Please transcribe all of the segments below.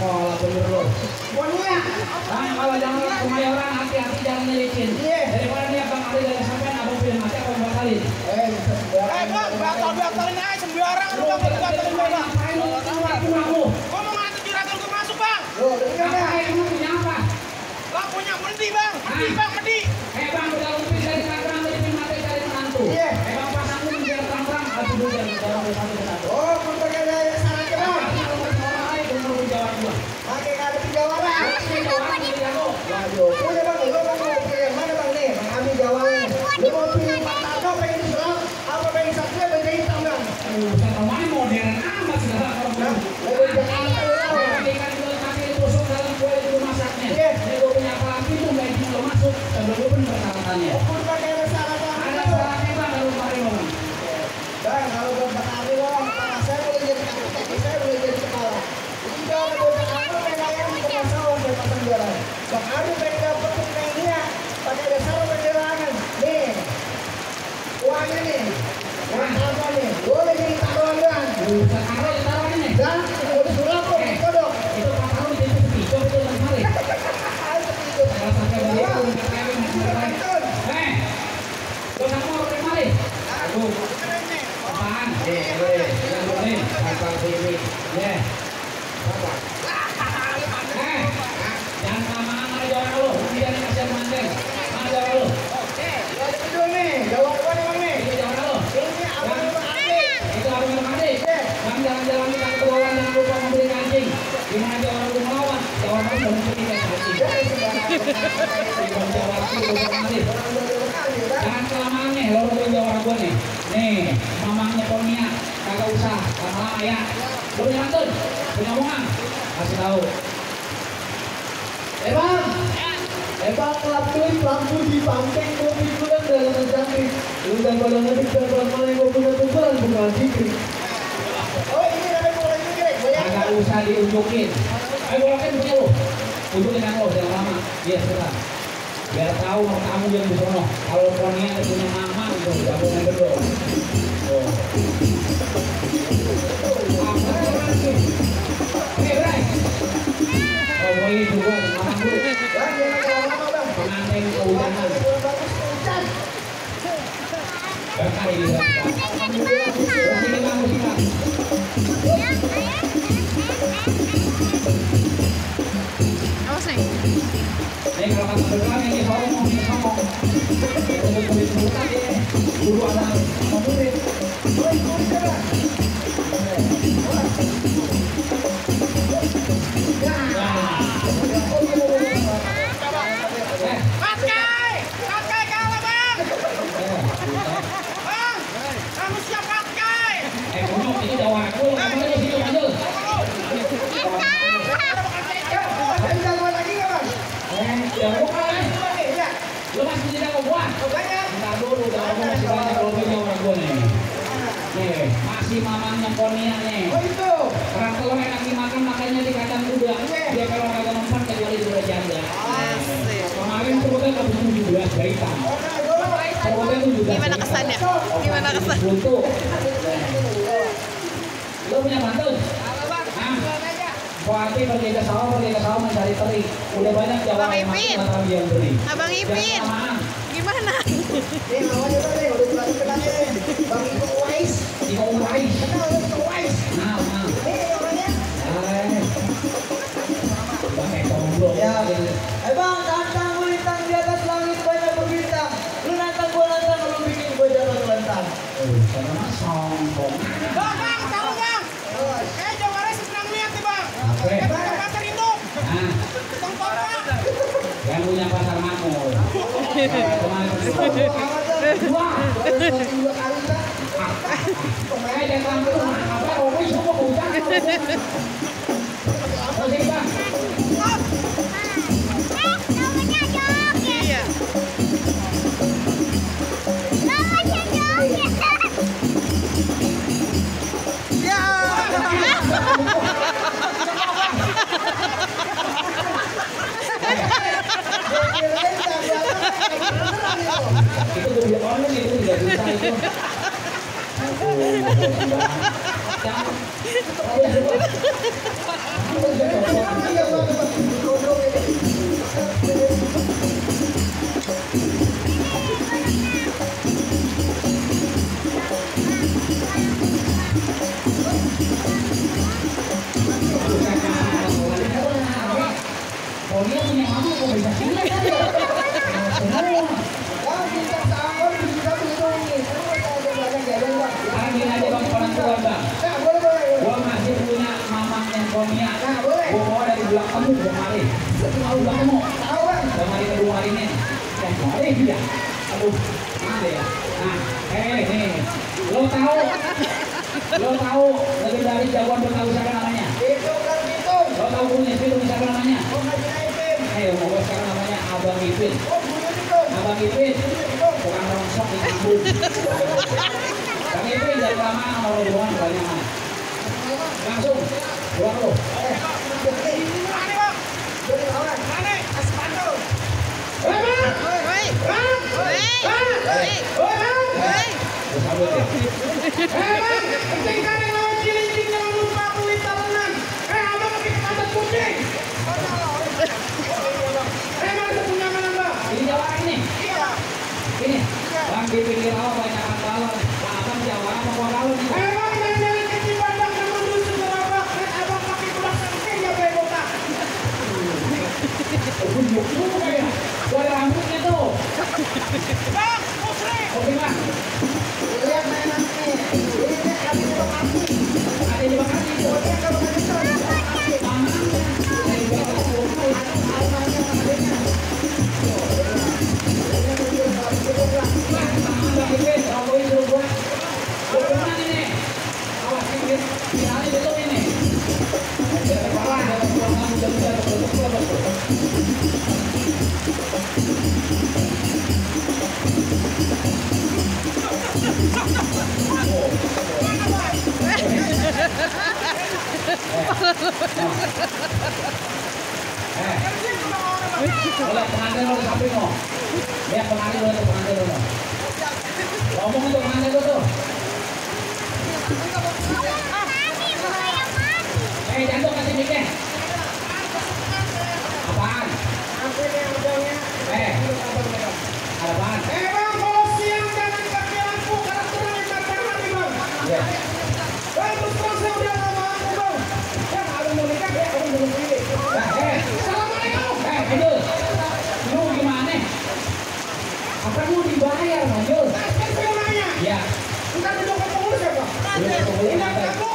sekolah bener lo. Pokoknya. Kalau jangan kemayoran hati-hati jangan nyelicin. Daripada dia Bang Ali dari sampean abang pilih mati apa batalin. Bang, batalin aja sembarang lu Bang, batalin Bang. Ngapain lu kamu? Gua mau nganter juragan gua masuk Bang. Ngapain kamu punya apa? Lah punya medi Bang, medi. Bang udah lebih dari Tangerang dari mati dari menantu. Bang pasang lu biar Tangerang aduh dulu dari satu ke satu. Oh, pun pakai daya saran ke Bang. Kamu jawab gua. Pakai kade penjawaran. Waduh. Udah Bang, gua mau pilih mana Bang nih? Bang Ami jawaban. Lu mau pilih Pak Tarno pengen diserang apa pengen Satria pengen hitam Bang? Saya main modern amat segala orang. Lebih Jakarta lu. Ikan itu kasih tusuk dalam kue itu masaknya. Ini gue punya apalagi itu nggak izin lo masuk. Sebelum gue pun persyaratannya. Pun pakai syarat Bang. Ada syaratnya Bang kalau kemarin Bang. Bang, kalau buat Bang Ami Bang, saya boleh jadi kaki, saya boleh jadi kepala. Jadi kalau buat Bang Ami pengen ayam di masalah saya pasang jualan. Bang Ami pengen dapat pengennya pakai dasar penjelangan. Nih, uangnya nih, uang apa nih? Boleh jadi taruhan Bang. Taruh ini. Dan udah surat kok, kodok. Itu Pak taruh di situ tiga itu yang kemarin. Kalau sampai begitu nggak kayak ini. Gue sama orang kemarin. Aduh. Apaan? Yang boleh. Asal sini. Jangan kelamaan mana jawab lo. Dia nih kasihan mantel. Mana jawab lo? Ada video nih, jawab apa nih Bang nih? Itu jawab lo. Ini apa nih Bang Ami? Itu harus mandi. Bang jalan-jalan kita ke bawah jangan lupa membeli kancing. Gimana dia orang rumah lawan? Jawab lo belum pergi kayak kancing. Jawab lo mandi. Jangan kelamaan nih, lo udah jawab gue nih. Nih, mamangnya Ponia, kagak usah, lama-lama ya. Lo punya mantun, punya omongan, kasih tahu. Bang, lampu di pangkeng kopi kurang dalam menjangkrik. Undang pada ngedik dan mana yang punya tujuan bukan dikrik. Oh ini namanya bola dikrik, Kagak usah diunjukin. Ayo bolokin punya lo, unjukin yang lo, jangan lama. Iya, sebentar. Biar tahu kamu yang di sono. Kalau Ponia punya mama, itu nggak boleh berdua. Oh, ini juga mamang dulu. Pengantin kehujanan. Berkah ini berkah. Sini kamu sikat. Awas nih. Ini kalau kata berkah ini songong, ini songong. Sebut-sebut aja. Dulu ada murid. Patkai kalah Bang. Bang, kamu siap patkai. Kunyuk ini jawab aku. Kamu aja situ maju. Saya jalan lagi nggak Bang? Jangan buka nih. Lu masih tidak mau buat. Banyak. Bentar dulu, jangan masih banyak lobbynya orang gue nih. Nih, masih mamangnya Ponia nih. Oh itu. Kerak telur enak dimakan makanya di kacang kuda. Dia kalau kagak mempan kecuali di udah janda. Kemarin sebutnya ke 17 jahitan. Sebutnya 17. Gimana kesannya? Gimana kesan? Buntu. Lu punya mantun? Buati pergi ke sawah mencari teri. Udah banyak jawab Bang Ipin. yang beri. Abang Ipin. Gimana? Ini namanya Bang nih, udah berani kenalnya nih. Bang Iko Uwais. Iko Uwais. Kenal Iko Uwais. Nah. Ini orangnya. Bang Eko ngobrol. Ya. Bang, tantang melintang di atas langit banyak berbintang. Lu nantang gua nantang, lu bikin gua jalan lentang. Karena sombong. Bang, tahu Bang? Jawabannya senang lihat nih Bang. Oke. Pasar itu. Nah, Tongkol. yang punya pasar makmur. Wah, Dua kali Bang. pemain datang ke rumah. Apa? Romi semua hujan. Masih Bang. Iya. Itu gue online itu tidak bisa itu. Jangan. kali. Tahu nggak kamu? Tahu bang. Udah hari kedua hari ini. Ya, hari dia. Aduh, mana ya? Nah, nih. Lo tahu legendaris jagoan Betawi siapa namanya? Itu kan itu. Lo tahu punya film siapa namanya? Oh Haji Aipin. Mau gue sekarang namanya Abang Ipin. Oh Bulu itu. Abang Ipin, tukang rongsok di kampung. Bang Ipin dari lama sama rombongan banyak mana? Langsung, keluar lo. Jadi orang. Mana? Aspanto. Woi. Bersambut ya. Bang, ketinggalan yang lawan Cilincing jangan lupa kulit tarunan. Abang pakai pantat kucing. Mana punya mana bang? Ini jawara ini. Iya. Ini. Bang di pinggir rawa banyak balon. Abang jawara sama gua balon nih. Bang jalan kecil bang sama dusun berapa? Abang pakai kuda sengkeng ya bebotak. Bujuk juga ya. Gua ada rambutnya tuh. Bang, Musri. Oke bang. Lihat mainan nih. Ini habis lokasi. Ada di Bekasi. Oke kalau nggak bisa lokasi. Dari Bekasi. Almanya adanya. Bang Ipin, robohin suruh gua. Gua kemana ini? Awas ini. Finalnya betul ini. Jangan kepala, jangan pulang kamu jangan Oleh pengantin lo di samping lo. Lihat pengantin lo tuh, pengantin lo. Ngomong itu pengantin lo tuh. Jantung kasih mic-nya. Apaan? Ada apaan? Bang, kalau siang jangan pakai lampu karena terang yang matahari bang. Iya. Bang, terus terang saya udah lama aku bang. Bang, abang mau nikah ya, abang belum pilih. Assalamualaikum. Jul. Lu gimana? Apa lu dibayar, Bang Jul? Kan saya nanya. Iya. Kita duduk ke pengurus ya bang. Belum ketemu Ini nanti. aku.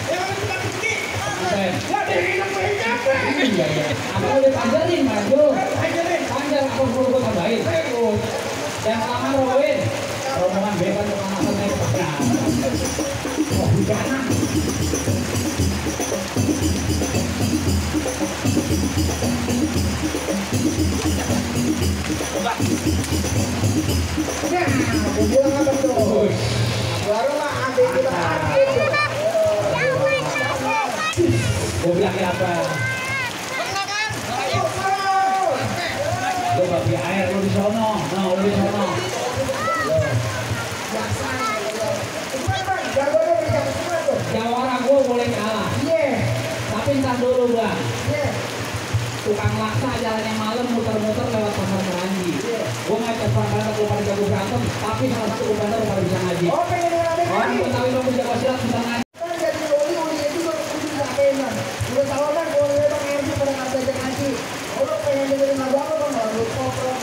Yang ada kita kecil. Nanti. Wah, dia hilang capek. Iya, iya. Apa udah panjarin, Bang Jul? Ajarin. Panjar apa perlu gua tambahin? Yang lama roboin. Rombongan bebas kemana naik ke belakang. Wah, hujanan. Nah, aku bilang apa tuh? Baru mah adik kita adik. Gua bilangin apa? Lu gak beli air lu di sono. Nah, lu di sono. Jawara gua boleh kalah. Tapi ntar dulu bang. Tukang laksa jalannya malam muter-muter lewat pasar Keranji. Gua ngajak Pak gua pada jago berantem. Tapi salah satu komandan pada bisa ngaji. Oh, pengen ngaji. Orang Betawi mau jago silat bisa ngaji. Kan jadi uli itu baru kudu disampaikan. Udah tahunan kalau dia bang ngaji pada nggak belajar ngaji. Kalau pengen dengerin lagu apa bang? Lagu pop rock.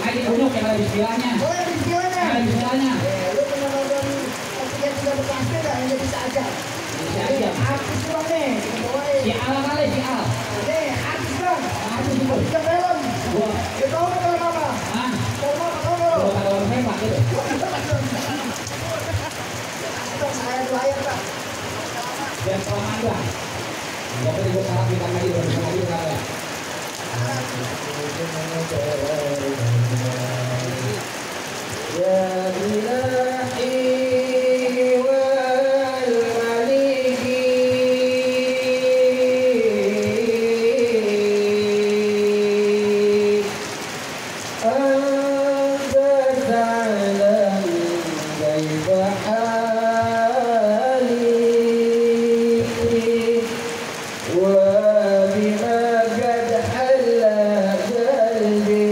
Ngaji bunuh yang ada istilahnya. Oh, yang di istilahnya. Ada istilahnya. Lu pernah nonton tiga Bekasi nggak? Yang bisa aja. Bisa aja. Artis bang nih. Si Al kali si Al. Nih, artis bang. Artis itu. Bisa film. Gua. Dia tahu nggak film apa? Ah. Film apa tahu nggak? Gua kata orang hebat gitu. Saya layar pak. Biar kelamaan lah. Gak perlu gua sarap kita ngaji baru bisa ngaji sekarang. Ya ilahi wal maliki anta ta'lam kaifa hali wa bima qad halla qalbi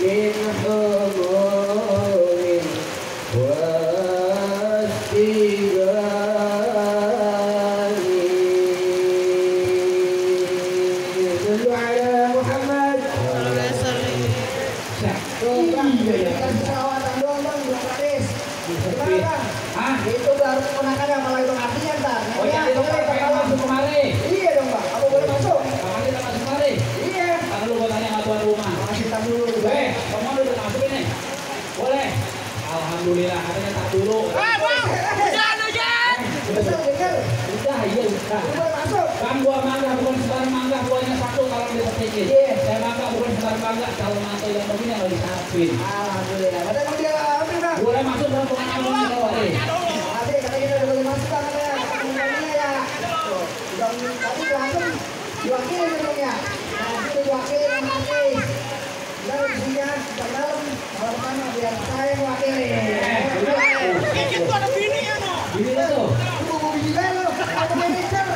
min humumin wastigani Sallu ala Muhammad. Siap. Tuh, Bang, kita selawatan doang, Bang, belum habis. Gimana, Bang? Ah, Boleh masuk. Kan buah mangga bukan sebarang mangga, buahnya satu kalau dipetikin. Saya mangga bukan sebarang mangga, kalau mantu yang begini yang lagi sarapin. Alhamdulillah. Pada mau dia ambil bang. Boleh masuk dalam pengalaman ini bawa deh. Nanti kata kita udah boleh masuk bang katanya. Katanya ya. Bang tadi langsung diwakili namanya. Nanti diwakili sama Ati. Kita disini kita dalam malam mana biar saya mewakili. Itu ada bini ya no. Bini tuh. Tunggu bini lo. Aku manajer.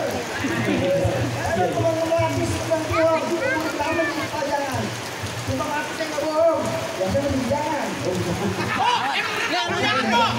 Ada teman-teman artis yang keluar di tamu di pajangan. Cuma aku saya nggak bohong. Ya saya lebih jangan. Ya, jangan kok.